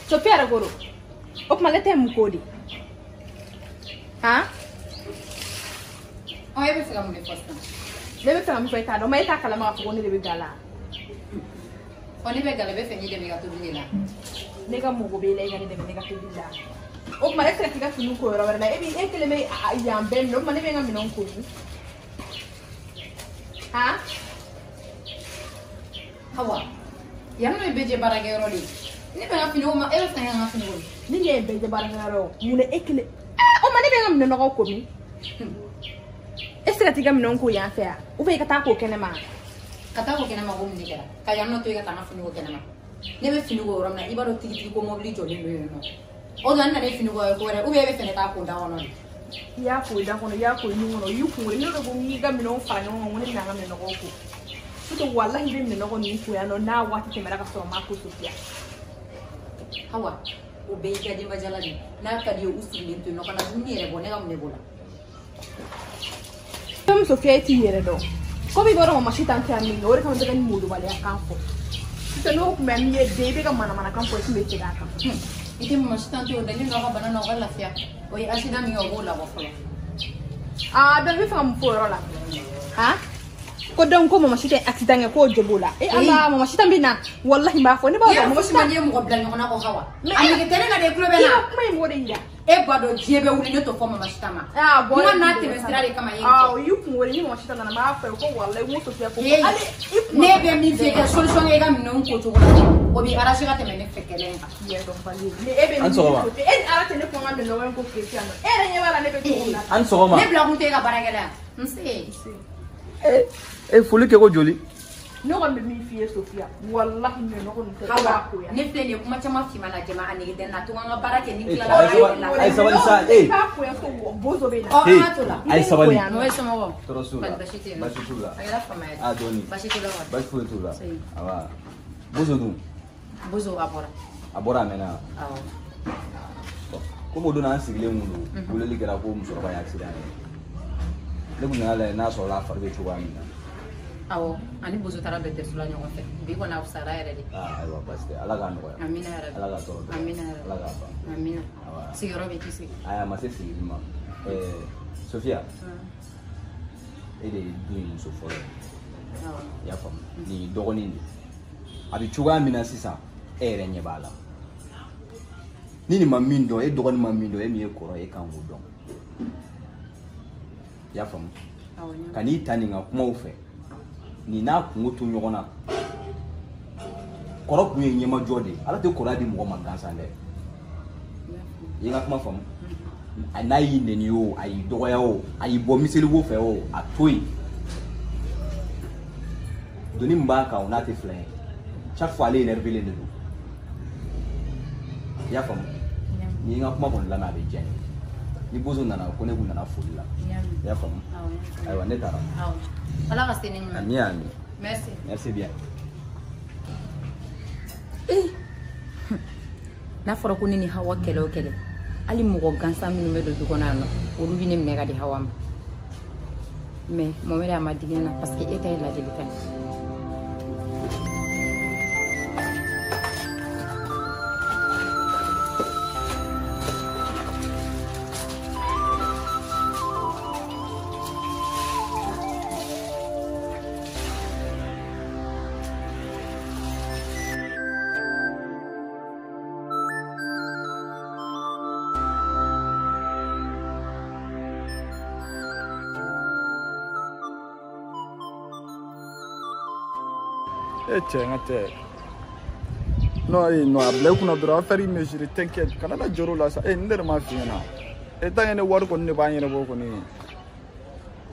Sofia ragoro. Ok malete mukodi. Ha? Oh, ebe fika mune posta. Lebe fika mune posta. Ma ita kala ma fugoni lebe gala. Oni be gala be fenyi de mega to bila. Nega mugo be le ngani de mega to bila. Ok malete fika finu ko ro wala ebi ekele me yambe no mane be ngami non ko. Ha? Hawa. Yang no beje barage roli. Ni be ngafini o ma ebe fenyi ngafini roli. Ni nge beje barage ro. Mune ekele. O mane be ngami no ko mi. Est-ce que tu as mis un coup à faire? Ou bien que tu as coqué ma? Kata ko kena ma ko ni kera. Kaya no to yi kata na fini ko kena ma. Ne be fini ko ro na ibaro tigi ko mobili joli no. O do na ne fini ko re. U be be fene ta ko da wono. Ya ko da kono ya ko ni wono yu ko ni do mi ga mi no fa no ngoni na ga mi no ko. To wallahi be mi no ko ni ko ya no na wati te mera ka so ma ko Sofia. Hawa. O be ga di majala ni. Na ka di usuli to no kana ni re bone ga mu ne bola. Comme Sofia est hier do. Comme il va dans ma chute en termes, il aurait quand même une moule à campo. C'est nous qui m'aime hier début comme mana campo et me tira campo. Ite ma chute en termes, d'aller dans la banane en la fia. Oui, assis dans mi au la voix. Ah, dans le femme pour là. Hein? Ko don ko mama chute accident ko jobola. E ala mama chute mbina. Wallahi ma fo ne ba mama chute manye mo bla ngona ko hawa. Ani ke tele na de club na. Kuma mo de ida. E bado jiebe wuli ne to fo mama chute ma. Ah, bo na te mestrale kama yenge. Ah, yu ko ni mama chute na ma fa ko wallahi mo to ko. Ale ne be mi fi ke solution e ga mi non ko to ko. Obi arashi ga te me ne fekele nga. Ye don bali. Ne e be mi. E ara te ne ko ngam no wen ko Cristiano. E re nyala ne be to na. An sogoma. Ne bla kunte ga baragala. Nse. Foli ke ko joli no ko mi fi Sofia wallahi ne no ko ni hawa ko ya ne fle ne kuma chama fi mana jama ani den na to nga barake ni kila ay sabali sa ko ya ko bozo be na ay sabali no eso mo torosula bashitula bashitula agala fama adoni bashitula bashitula awa bozo du bozo abora mena awo como dona sigle mundu buleli gara ko muso ba ya accident le kuna la na so la farbe chuwa mina awo ani bozo tara beter sula nyoko fe bi ko na usara ere di aywa baste alaga no ya amina ya rabbi alaga to amina ya alaga rabbi ba amina sigaro be tisi aya masesi ma Sofia ede duin muso folo awo ya fam ni dogoni ni abi chuwa mina sisa ere nyebala nini mamindo e dogoni mamindo e mi e koro e kan wudon ya fam awo nya kani tani nga kuma ufe ni na kungutu nyogona koro kunye nyema jode ala te kora di mo magansa nde yinga kuma fam anayi neni yo ayi dogoya o ayi bo miseli wo fe o atoyi doni mbaka on a te flain chaque fois les énerver les deux ya fam yinga kuma bon la na be jen ni bozo nana ko ne bunana fulila ya fam aywa ne tara awo ala ka sene ni ami merci bien na fara ko ni hawa kele o kele ali mugo gansa minu me do dugona no olu bi ne mega di hawa mais mo mera ma digena parce que eta la delika Non, non, a bleu kuna dura fari mesure t'inquiète kana la joro la sa nder ma fina e tangene war ko ne bañere boko ni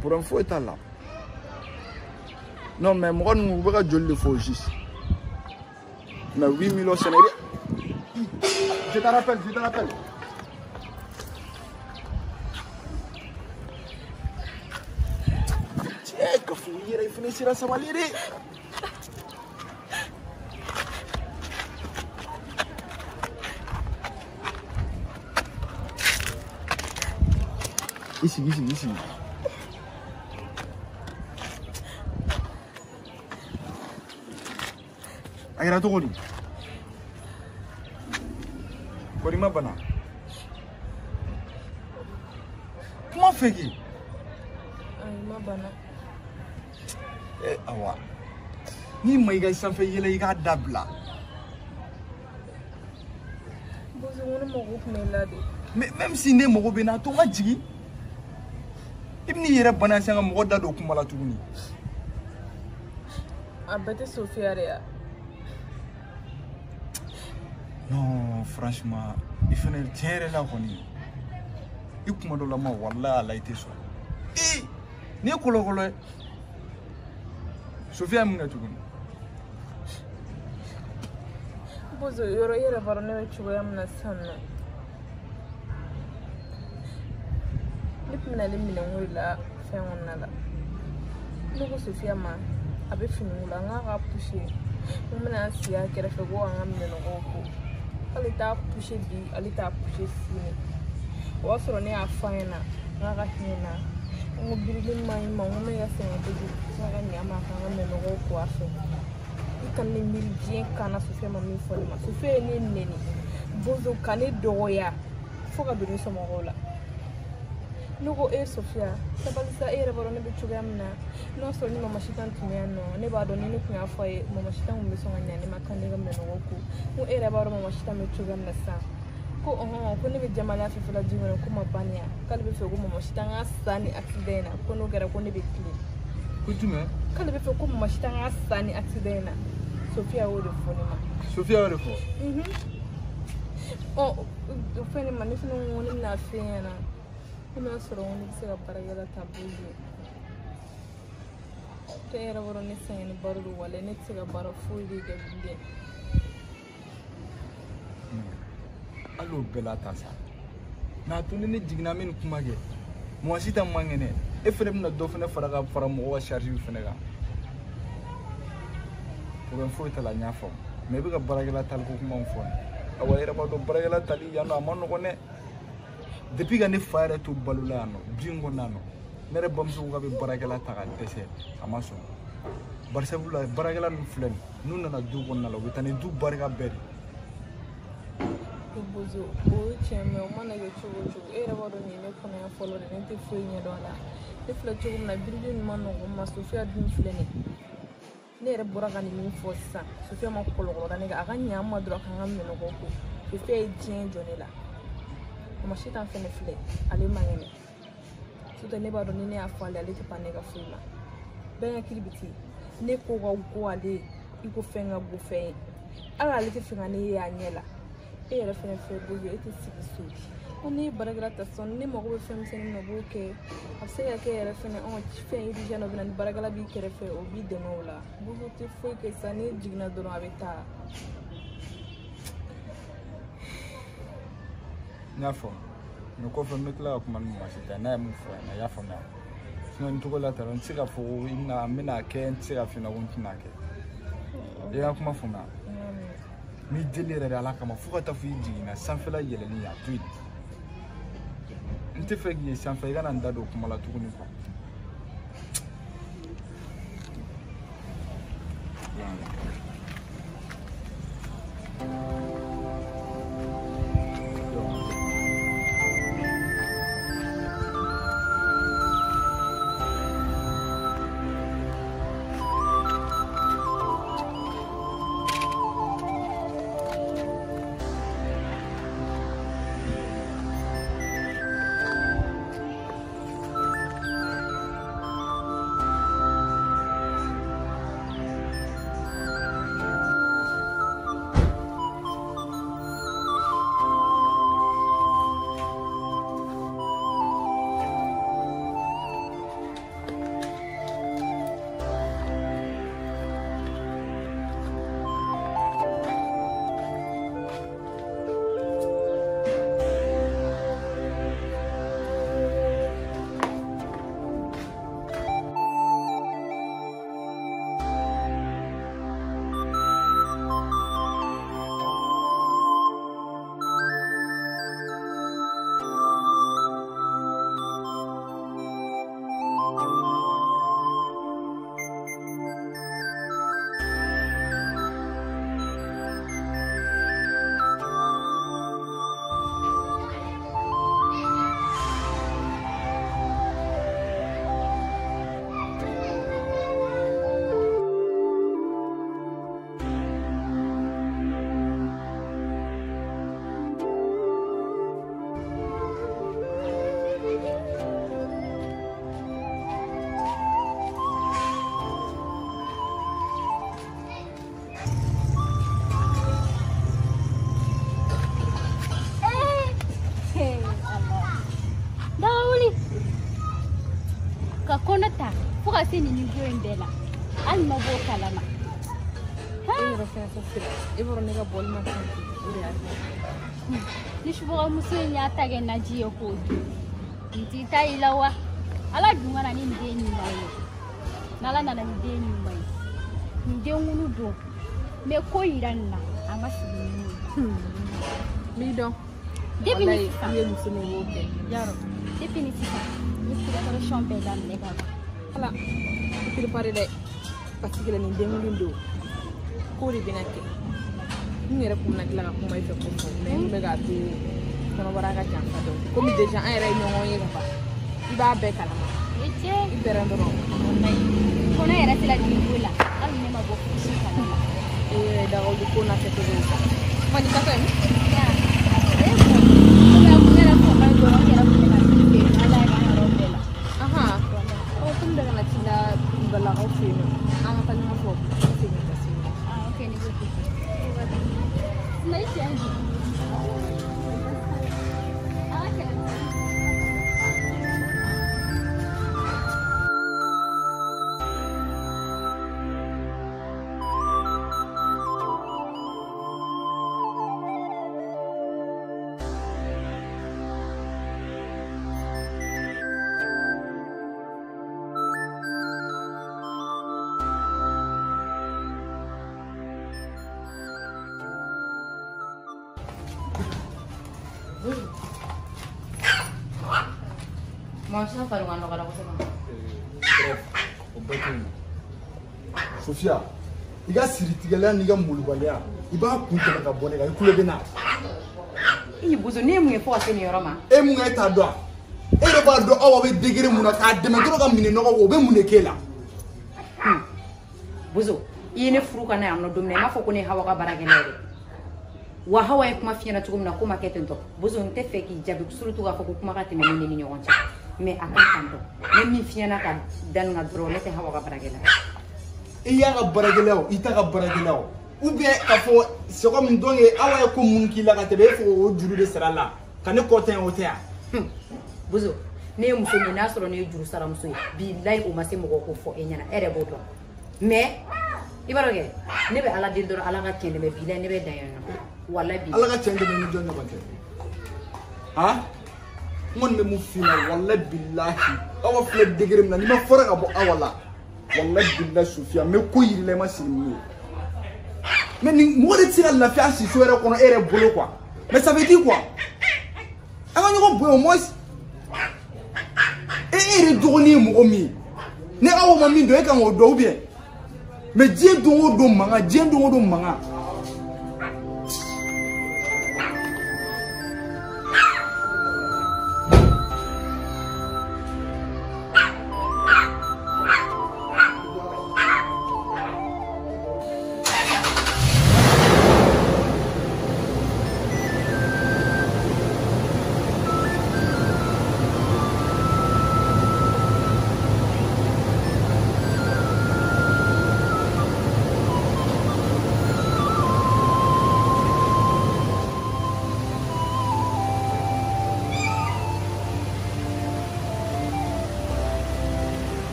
pour un fou état là non mais mo gon mu bëgg jolli fo juste mais 8 millions sénégalais je te rappelle tiens que fou yere finir ça va lire ici. Agra to goli. Kori ma bana. Kuma feki. Ay ma bana. Awa. Ni mai ga sanfɛ yɛlɛ I k'a dabila. Bozo ŋo ne mago tun bɛ la de. Mais même si ne mago bɛ n na to n ka jigin. I bɛn'i yɛrɛ bana sisan ka mɔgɔ da don kuma la tuguni. A bɛɛ tɛ Sofiya de ya. Non, franchement, I fɛnɛ tiɲɛ yɛrɛ la kɔni. I kuma dɔ la ma wallahi ala I tɛ sɔn. Ni ye kɔlɔkɔlɔ ye. Sofiya mun kɛ tuguni. Bozo yɔrɔ I yɛrɛ b'a dɔn ne bɛ cogoya min na sisan nɔ. Ne tun bɛna ale minɛnko de la fɛn kɔnɔna la. Ne ko Sofiya ma a bɛ finiko la n k'a ka pushe. N bɛna n sigi a kɛrɛfɛ ko an ka minɛnɔgɔw ko. K'ale t'a pushe bi ale t'a pushe sini. O b'a sɔrɔ ne y'a fɔ a ɲɛna n k'a ka hinɛ n na. N ko birili ma ɲi ma n ko ne ka sɛgɛn kojugu n ka ɲa ma k'an ka minɛnɔgɔw ko a fɛ. I ka ne miiri diɲɛ kan na Sofiya ma min fɔ ne ma. Sofiya ye ne nɛni. Bozo ka ne dɔgɔya fo ka don ne somɔgɔw la. Ne ko Sofiya sabali sa e yɛrɛ b'a dɔn ne bɛ cogoya min na. N'a sɔrɔ ni mama Sitan tun bɛ yan nɔ ne b'a dɔn ni ne tun y'a fɔ a ye mama Sitan tun bɛ sɔn ka ɲa ne ma kan ne ka minɛnɔgɔw ko. N ko e yɛrɛ b'a dɔn mama Sitan bɛ cogoya min na sisan. Ko ko ne bɛ jamana fɛ fɔlɔ ji kɔnɔ ko ma ban yan k'ale bɛ fɛ ko mama Sitan ka sa ni accident in na ko n'o kɛra ko ne bɛ tilen. Ko jumɛn? K'ale bɛ fɛ ko mama Sitan ka sa ni accident in na. Sofiya y'o de fɔ ne ma. Sofiya y'o de fɔ? O fɛn ne ma ne fana ko ne bɛna f'e ɲɛna. Ko n'a sɔrɔ ko ne bɛ se ka baarakɛla ta Bozo. E yɛrɛ b'a dɔn ne sɛgɛn ni baro don walahi ne tɛ se ka baara foyi de kɛ bilen. Hali o bɛɛ la ta sa. N'a to ni ne jiginna n bɛ nin kuma kɛ. Mɔgɔ si tɛ man kɛnɛ. E fɛnɛ bɛna dɔ fɛnɛ fara mɔgɔ ka charge fɛnɛ kan. Problème foyi t'a la n y'a faamu. Mais I bɛ ka baarakɛla tali ko kuma min fɔ nin. Awa i yɛrɛ b'a dɔn baarakɛla tali yan nɔ a ma nɔgɔn dɛ. Depuis ka ne fa yɛrɛ to balo la yan nɔ bi in kɔnɔna nɔ ne yɛrɛ bamuso ko k'a bɛ baarakɛla ta ka dɛsɛ a ma sɔn. Bari sabula baarakɛla ninnu filɛ nin n'u nana du kɔnɔna la u bɛ taa ni du barika bɛɛ de. Bozo o ye tiɲɛ mais o mana kɛ cogo o cogo e yɛrɛ b'a dɔn nin ye ne kɔnɔya fɔlɔ de ne tɛ foyi ɲɛdɔn a la. Ne filɛ cogo min na birili nin ma nɔgɔn n ma Sofiya dun filɛ nin ne yɛrɛ bɔra ka nin min fɔ sisan Sofiya ma kɔlɔkɔlɔ da ne kan a ka ɲa an ma dɔrɔn k'an ka minɛnɔgɔw ko Sofiya ye diɲɛ jɔ ne la. Mama Sitan fɛnɛ filɛ ale man kɛnɛ. Surtout ne b'a dɔn ni ne y'a fɔ ale ale tɛ pan ne ka foyi la. Bɛɛ hakili bɛ ten ne ko ka go ale I ko fɛn ka go fɛn ye. Hali ale tɛ fɛ ka ne ye a ɲɛ la. E yɛrɛ fɛnɛ fɛ Bozo e tɛ sigi so. Ko ne ye baarakɛla ta sisan ne mago bɛ fɛn misɛnnin min na o b'o kɛ. A bɛ se ka kɛ yɛrɛ fɛnɛ fɛn urgent dɔ bɛ na ni baarakɛla b'i kɛrɛfɛ o b'i dɛmɛ o la. Bozo tɛ foyi kɛ sisan ne jiginna dɔrɔn a bɛ taa. N y'a faamu. Mais kɔfɛ n bɛ tila ka kuma ni Mama Sitan n'a ye mun fɔ yan nɔ a y'a faamuya. Sinon nin cogo la tan n tɛ se ka fɔ ko n bɛna kɛ n tɛ se ka f'i ɲɛna ko n tɛna kɛ. I y'a kuma faamuya. Ni jeli yɛrɛ de Ala kama fo ka taa fɔ I jiginna sanfɛla yɛlɛnni a to yen. N tɛ fɛ k'i ye sanfɛ I kana n da don kuma la tuguni quoi. bela al ma bo kalama Iro fɛn fɛn fira i bɔra ne ka bɔli ma kan o de y'a kɛ ni subaga muso in y'a ta kɛ naji ye k'o dun nin t'i ta i la wa ala dun kana ni nin den ɲuman ye n'ala nana ni den ɲuman ye nin den wulu don mɛ ko yira nin na an ka sigi ni ye n'i dɔn depuis ni sisan i ye muso min b'o kɛ yarɔ depuis ni sisan ni préparation bɛɛ daminɛ ka ban ala i préparé dɛ parce que nin den wulu don k'o de bɛna kɛ n yɛrɛ kun bɛna tila ka kuma i fɛ kosɛbɛ mais n bɛ k'a to kɔnɔbara ka janfa dɔn komi déjà an yɛrɛ ye ɲɔgɔn ye ka ban i b'a bɛɛ kalama i bɛrɛ dɔrɔn kɔnɔ yɛrɛ tɛ la jigin ko la hali ne ma bɔ fosi kalama dagawuli ko na kɛcogo ye sa ma nin kafa ye komi bɛ kana ci la balakaw fɛ yen nɔ an ka taa ɲɔgɔn fɔ segin ka se ok ni bɛ mais c'est un jour Mau siapa lu ngandok ada kosong? Sofia, i ka siri tigɛla n'i ka molobaliya i b'a kun tɛmɛ ka bɔ ne kan i kulo bɛ na. Ih buzo ne mun ye fo ka se nin yɔrɔ ma? E mun e t'a dɔn e yɛrɛ b'a dɔn aw bɛ degré mun na k'a dɛmɛ dɔrɔn ka minɛ nɔgɔ o bɛ mun de k'e la. Buzo i ye ne furu ka na yan nɔ don min na i m'a fɔ ko ne ye Hawa ka baarakɛla ye dɛ. Wa Hawa ye kuma f'i ɲɛna cogo min na ko ma kɛ ten tɔ. Buzo n tɛ fɛ k'i jaabi surtout k'a fɔ ko kuma ka tɛmɛ ne ni ɲɔgɔn cɛ. Mais a kan tan dɔn ne min f'i ɲɛna ka da nin kan dɔrɔn ne tɛ Hawa ka baarakɛla ye. I y'a ka baarakɛla o i t'a ka baarakɛla o ou bien k'a fɔ c'est comme donc Awa ye ko mun k'i la ka tɛmɛ e fɔ o juru de sara la ka ne kɔ tɛ o tɛ yan. Buzo ne ye muso min n'a sɔrɔ ne ye juru sara muso ye bilayi o ma se mɔgɔ ko fɔ e ɲɛna e yɛrɛ b'o dɔn mais i b'a dɔn kɛ ne bɛ ala deli dɔrɔn ala ka tiɲɛ dɛmɛ bilayi ne bɛ dan yan nɔ walayi bi ala ka tiɲɛ dɛmɛ ni jɔn ɲɔgɔn cɛ han n kɔni bɛ mun f'i ɲɛna walayi bilahi Awa filɛ degré min na n'i ma fɔra ka bɔ Awa la walayi bilahi Sofia n bɛ ko yir'i la i ma sigi ni ye mais ni mɔgɔ de tɛ se ka lafiya si so yɛrɛ kɔnɔ e yɛrɛ bolo quoi mais ça veut dire quoi an ka ɲɔgɔn bonya au moins e yɛrɛ dɔgɔnin ye mɔgɔ min ye ni Awa ma min dɔn e kan k'o dɔn ou bien mais diɲɛ don o don mankan diɲɛ don o don mankan